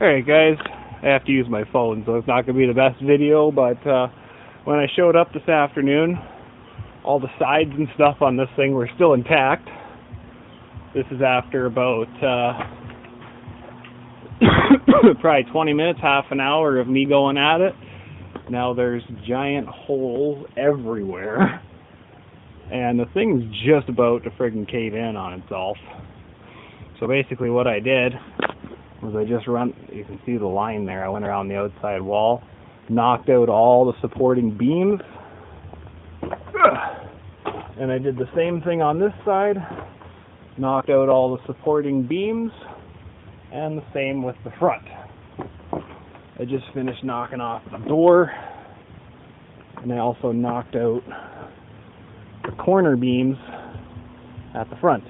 Alright guys, I have to use my phone, so it's not going to be the best video, but when I showed up this afternoon, all the sides and stuff on this thing were still intact. This is after about probably 20 minutes, half an hour of me going at it. Now there's giant holes everywhere, and the thing's just about to friggin' cave in on itself. So basically what I did was I just you can see the line there, I went around the outside wall, knocked out all the supporting beams, and I did the same thing on this side, knocked out all the supporting beams, and the same with the front. I just finished knocking off the door, and I also knocked out the corner beams at the front.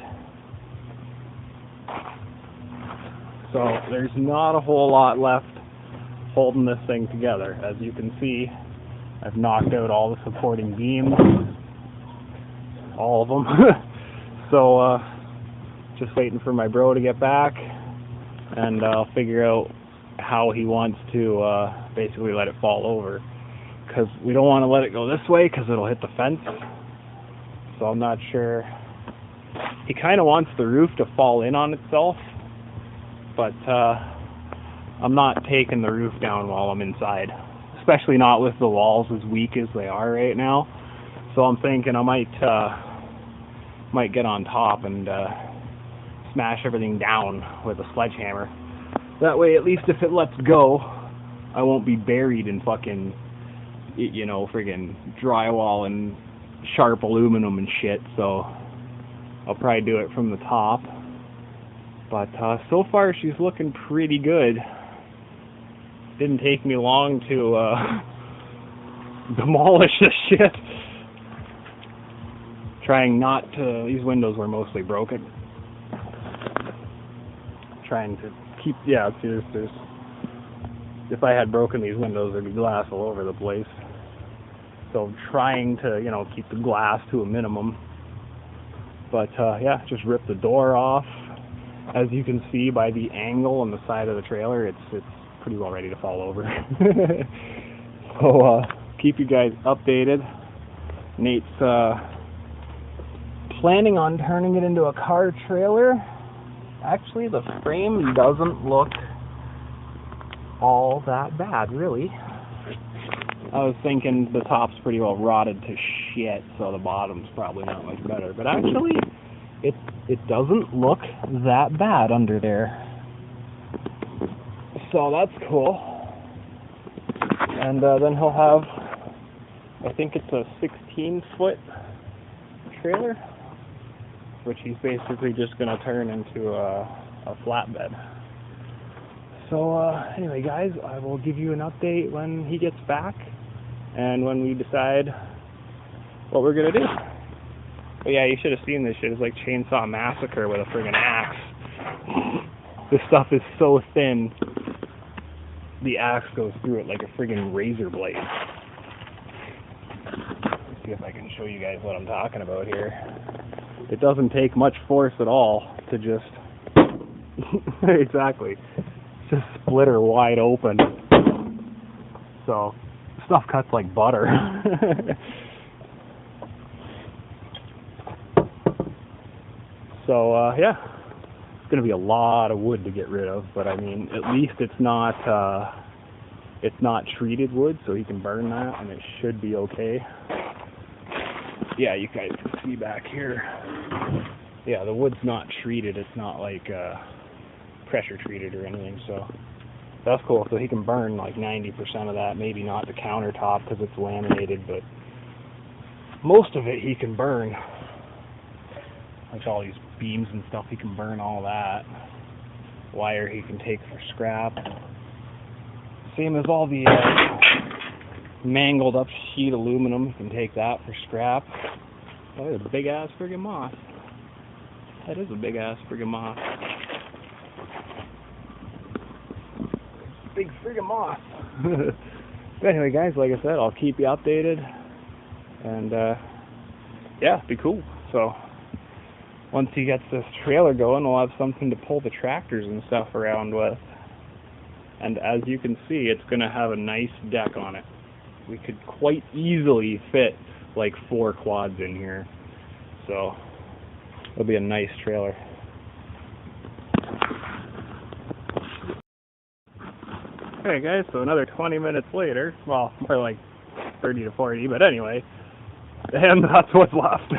So there's not a whole lot left holding this thing together. As you can see, I've knocked out all the supporting beams, all of them. So just waiting for my bro to get back, and I'll figure out how he wants to basically let it fall over, because we don't want to let it go this way because it'll hit the fence. So I'm not sure. He kind of wants the roof to fall in on itself, but I'm not taking the roof down while I'm inside, especially not with the walls as weak as they are right now. So I'm thinking I might get on top and smash everything down with a sledgehammer. That way, at least if it lets go, I won't be buried in fucking, you know, friggin' drywall and sharp aluminum and shit. So I'll probably do it from the top. But so far she's looking pretty good. Didn't take me long to demolish this shit. Trying not to, these windows were mostly broken. Trying to keep, yeah, there's, if I had broken these windows there'd be glass all over the place. So trying to, you know, keep the glass to a minimum. But yeah, just ripped the door off. As you can see by the angle on the side of the trailer, it's pretty well ready to fall over. So keep you guys updated. Nate's planning on turning it into a car trailer. Actually, the frame doesn't look all that bad, really. I was thinking the top's pretty well rotted to shit, so the bottom's probably not much better. But actually, it doesn't look that bad under there. So that's cool. And then he'll have, I think it's a 16-foot trailer, which he's basically just going to turn into a flatbed. So anyway guys, I will give you an update when he gets back and when we decide what we're going to do. But yeah, you should have seen this shit. It's like Chainsaw Massacre with a friggin' axe. This stuff is so thin, the axe goes through it like a friggin' razor blade. Let's see if I can show you guys what I'm talking about here. It doesn't take much force at all to just exactly, just split her wide open. So stuff cuts like butter. So yeah, it's gonna be a lot of wood to get rid of, but I mean, at least it's not treated wood, so he can burn that, and it should be okay. Yeah, you guys can see back here. Yeah, the wood's not treated. It's not like pressure treated or anything, so that's cool. So he can burn like 90% of that. Maybe not the countertop because it's laminated, but most of it he can burn. Like all these beams and stuff, he can burn all that. Wire he can take for scrap. Same as all the mangled up sheet aluminum, you can take that for scrap. Oh, there's a big ass friggin' moth. That is a big ass friggin' moth. Big friggin' moth. But anyway guys, like I said, I'll keep you updated. And yeah, it'd be cool. So once he gets this trailer going, we'll have something to pull the tractors and stuff around with. And as you can see, it's going to have a nice deck on it. We could quite easily fit like 4 quads in here. So it'll be a nice trailer. Okay guys, so another 20 minutes later, well, more like 30 to 40, but anyway, and that's what's left.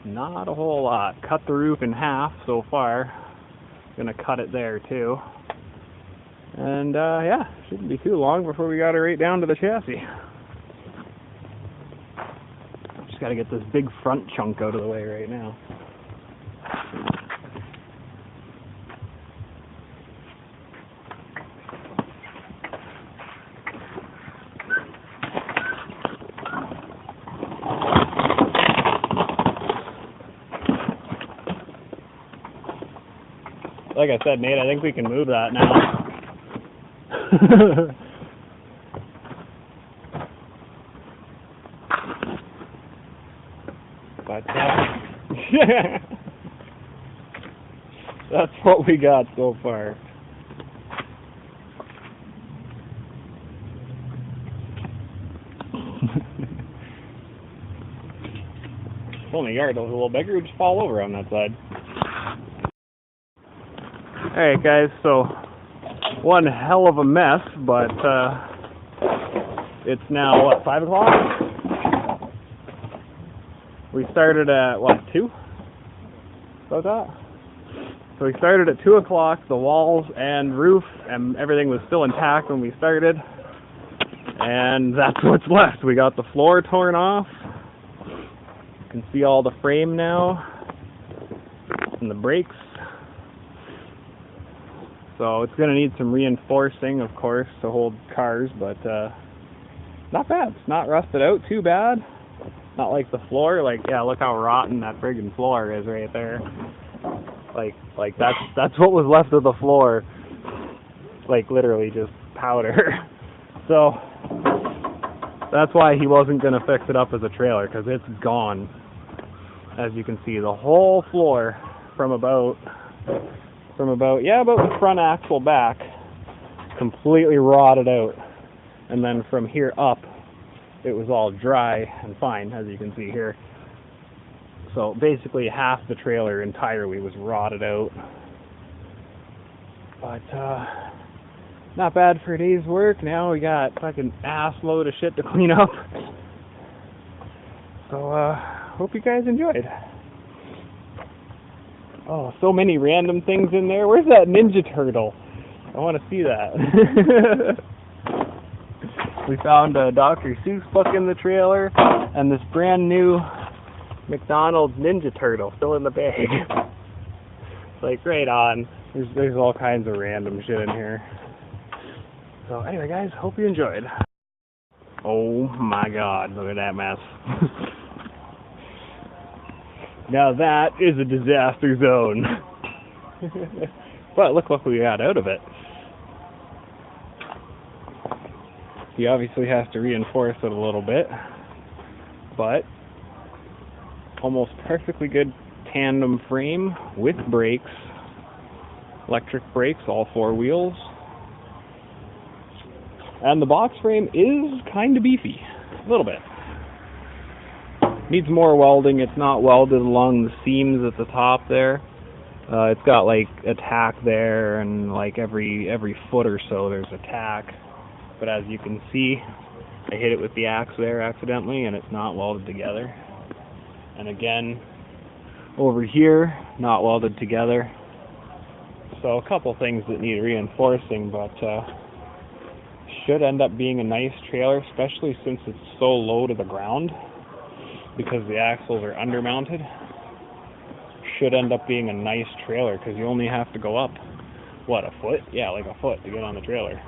Not a whole lot. Cut the roof in half so far. Gonna cut it there too. And yeah, shouldn't be too long before we got it right down to the chassis. Just gotta get this big front chunk out of the way right now. Like I said, Nate, I think we can move that now. But that's what we got so far. If only yard was a little bigger, it would just fall over on that side. Alright guys, so one hell of a mess, but it's now, what, 5 o'clock? We started at, what, 2? About that? So we started at 2 o'clock, the walls and roof and everything was still intact when we started. And that's what's left. We got the floor torn off. You can see all the frame now. And the brakes. So it's going to need some reinforcing, of course, to hold cars, but not bad. It's not rusted out too bad. Not like the floor. Like, yeah, look how rotten that friggin' floor is right there. Like that's what was left of the floor. Like literally just powder. So that's why he wasn't going to fix it up as a trailer, because it's gone. As you can see, the whole floor from about the front axle back, completely rotted out, and then from here up it was all dry and fine, as you can see here. So basically half the trailer entirely was rotted out, but not bad for a day's work. Now we got fucking ass load of shit to clean up. So hope you guys enjoyed. Oh, so many random things in there. Where's that Ninja Turtle? I want to see that. We found a Dr. Seuss book in the trailer, and this brand new McDonald's Ninja Turtle still in the bag. It's like, right on. There's all kinds of random shit in here. So anyway, guys, hope you enjoyed. Oh my God, look at that mess. Now that is a disaster zone. But look what we got out of it. He obviously has to reinforce it a little bit, but almost perfectly good tandem frame with brakes, electric brakes, all 4 wheels. And the box frame is kind of beefy, a little bit. Needs more welding. It's not welded along the seams at the top there. It's got like a tack there, and like every foot or so there's a tack. But as you can see, I hit it with the axe there accidentally, and it's not welded together. And again, over here, not welded together. So a couple things that need reinforcing, but should end up being a nice trailer, especially since it's so low to the ground, because the axles are undermounted. Should end up being a nice trailer, because you only have to go up, what, a foot? Yeah, like a foot to get on the trailer.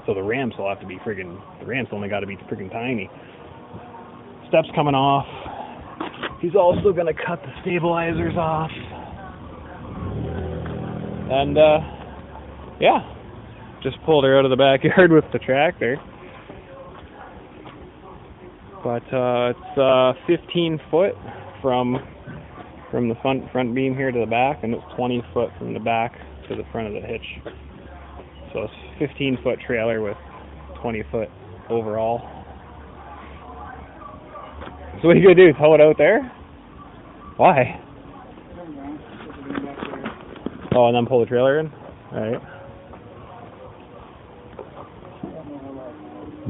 So the ramps will have to be the ramps only got to be friggin' tiny. Steps coming off. He's also going to cut the stabilizers off. And, yeah, just pulled her out of the backyard with the tractor. But it's 15 foot from from the front beam here to the back, and it's 20 foot from the back to the front of the hitch. So it's 15 foot trailer with 20 foot overall. So what are you gonna do? Tow it out there? Why? Oh, and then pull the trailer in? Alright.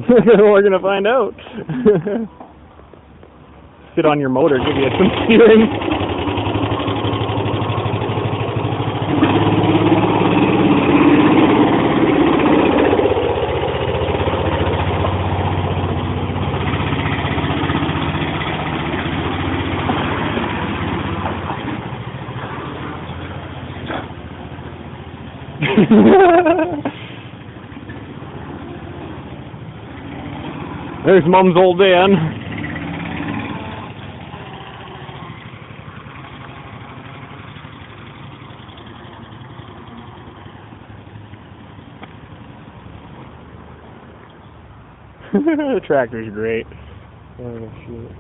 We're gonna find out. Sit on your motor, give you some steering. There's Mom's old van. The tractor's great. Oh, shoot.